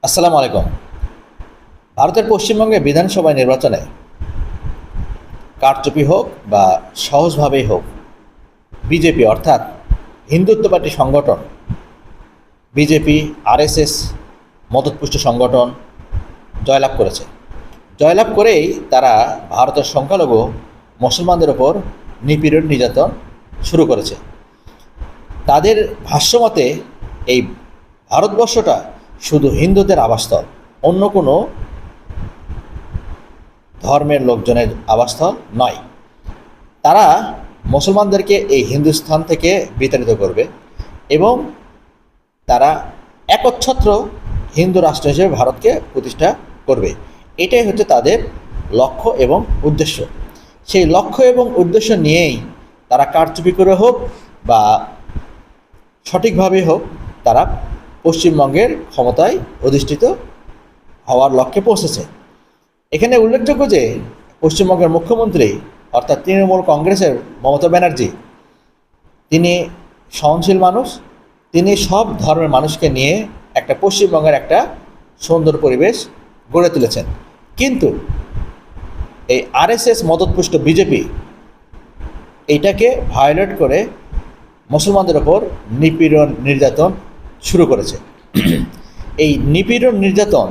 আসসালামু আলাইকুম। ভারতের পশ্চিমবঙ্গে বিধানসভা নির্বাচনে কারচুপি হোক বা সহজভাবেই হোক, বিজেপি অর্থাৎ হিন্দুত্ববাদী সংগঠন বিজেপি, আরএসএস মদতপুষ্ট সংগঠন জয়লাভ করেছে। জয়লাভ করেই তারা ভারতের সংখ্যালঘু মুসলমানদের ওপর নিপীড়ন নির্যাতন শুরু করেছে। তাদের ভাষ্যমতে এই ভারতবর্ষটা শুধু হিন্দুদের আবাসস্থল, অন্য কোনো ধর্মের লোকজনের আবাসস্থল নয়। তারা মুসলমানদেরকে এই হিন্দুস্থান থেকে বিতাড়িত করবে এবং তারা একচ্ছত্র হিন্দু রাষ্ট্র হিসেবে ভারতকে প্রতিষ্ঠা করবে। এটাই হচ্ছে তাদের লক্ষ্য এবং উদ্দেশ্য। সেই লক্ষ্য এবং উদ্দেশ্য নিয়েই তারা কারচুপি করে হোক বা সঠিকভাবে হোক, তারা পশ্চিমবঙ্গের ক্ষমতায় অধিষ্ঠিত হওয়ার লক্ষ্যে পৌঁছেছে। এখানে উল্লেখযোগ্য যে পশ্চিমবঙ্গের মুখ্যমন্ত্রী অর্থাৎ তৃণমূল কংগ্রেসের মমতা ব্যানার্জি, তিনি সহনশীল মানুষ। তিনি সব ধর্মের মানুষকে নিয়ে একটা পশ্চিমবঙ্গের একটা সুন্দর পরিবেশ গড়ে তুলেছেন। কিন্তু এই আরএসএস মদতপুষ্ট বিজেপি এইটাকে ভায়োলেট করে মুসলমানদের ওপর নিপীড়ন নির্যাতন শুরু করেছে। এই নিপীড়ন নির্যাতন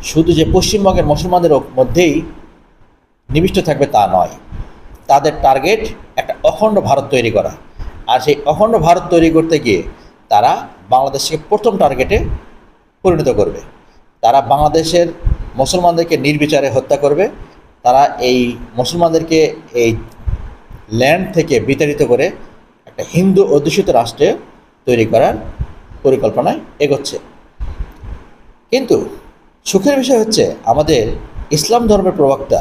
শুধু যে পশ্চিমবঙ্গের মুসলমানদের মধ্যেই নিবিষ্ট থাকবে তা নয়। তাদের টার্গেট একটা অখণ্ড ভারত তৈরি করা। আর সেই অখণ্ড ভারত তৈরি করতে গিয়ে তারা বাংলাদেশকে প্রথম টার্গেটে পরিণত করবে। তারা বাংলাদেশের মুসলমানদেরকে নির্বিচারে হত্যা করবে। তারা এই মুসলমানদেরকে এই ল্যান্ড থেকে বিতাড়িত করে একটা হিন্দু অধ্যুষিত রাষ্ট্রে তৈরি করার পরিকল্পনায় এগোচ্ছে। কিন্তু সুখের বিষয় হচ্ছে, আমাদের ইসলাম ধর্মের প্রবক্তা,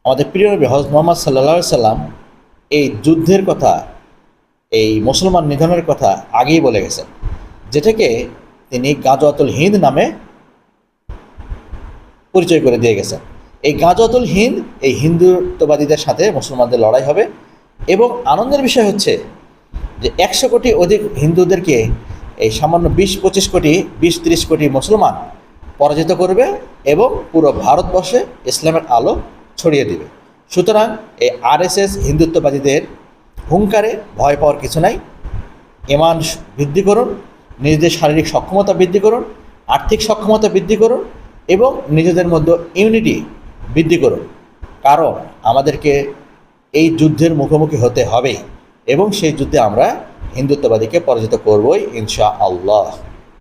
আমাদের প্রিয় নবী হযরত মুহাম্মদ সাল্লাল্লাহু আলাইহি সাল্লাম এই যুদ্ধের কথা, এই মুসলমান নিধনের কথা আগেই বলে গেছেন, যেটাকে তিনি গাজওয়াতুল হিন্দ নামে পরিচয় করে দিয়ে গেছেন। এই গাজওয়াতুল হিন্দ, এই হিন্দুত্ববাদীদের সাথে মুসলমানদের লড়াই হবে। এবং আনন্দের বিষয় হচ্ছে যে 100 কোটি অধিক হিন্দুদেরকে এই সামান্য 20-25 কোটি, 20-30 কোটি মুসলমান পরাজিত করবে এবং পুরো ভারতবর্ষে ইসলামের আলো ছড়িয়ে দেবে। সুতরাং এই আরএসএস হিন্দুত্ববাদীদের হুঙ্কারে ভয় পাওয়ার কিছু নাই। ঈমান বৃদ্ধি করুন, নিজেদের শারীরিক সক্ষমতা বৃদ্ধি করুন, আর্থিক সক্ষমতা বৃদ্ধি করুন এবং নিজেদের মধ্যে ইউনিটি বৃদ্ধি করুন। কারণ আমাদেরকে এই যুদ্ধের মুখোমুখি হতে হবে এবং সেই যুদ্ধে আমরা হিন্দুত্ববাদীকে পরাজিত করবই ইনশাআল্লাহ।